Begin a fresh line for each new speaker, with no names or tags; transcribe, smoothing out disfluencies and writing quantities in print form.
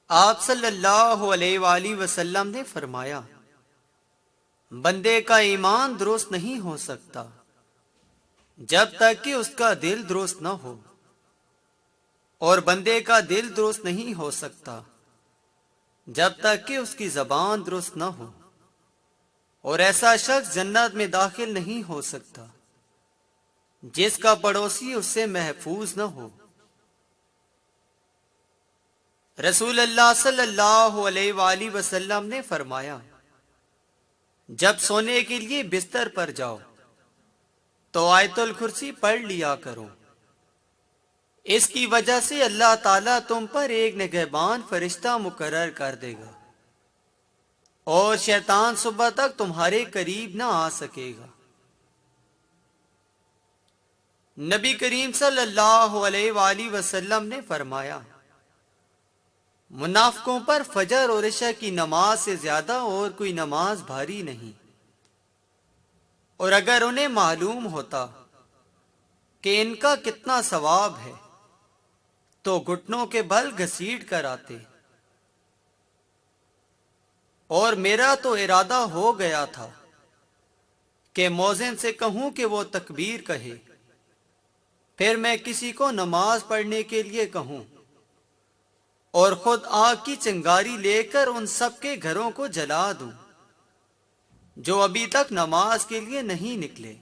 آپ صلی اللہ علیہ وآلہ وسلم نے فرمایا، بندے کا ایمان درست نہیں ہو سکتا جب تک کہ اس کا دل درست نہ ہو، اور بندے کا دل درست نہیں ہو سکتا جب تک کہ اس کی زبان درست نہ ہو، اور ایسا شخص جنت میں داخل نہیں ہو سکتا جس کا پڑوسی اس سے محفوظ نہ ہو۔ رسول اللہ صلی اللہ علیہ وآلہ وسلم نے فرمایا، جب سونے کے لیے بستر پر جاؤ تو آیت الکرسی پڑھ لیا کرو، اس کی وجہ سے اللہ تعالیٰ تم پر ایک نگہبان فرشتہ مقرر کر دے گا، اور شیطان صبح تک تمہارے قریب نہ آ سکے گا۔ نبی کریم صلی اللہ علیہ وآلہ وسلم نے فرمایا، منافقوں پر فجر اور عشاء کی نماز سے زیادہ اور کوئی نماز بھاری نہیں، اور اگر انہیں معلوم ہوتا کہ ان کا کتنا ثواب ہے تو گھٹنوں کے بل گھسیٹ کر آتے، اور میرا تو ارادہ ہو گیا تھا کہ مؤذن سے کہوں کہ وہ تکبیر کہے، پھر میں کسی کو نماز پڑھنے کے لیے کہوں، اور خود آگ کی چنگاری لے کر ان سب کے گھروں کو جلا دوں جو ابھی تک نماز کے لیے نہیں نکلے۔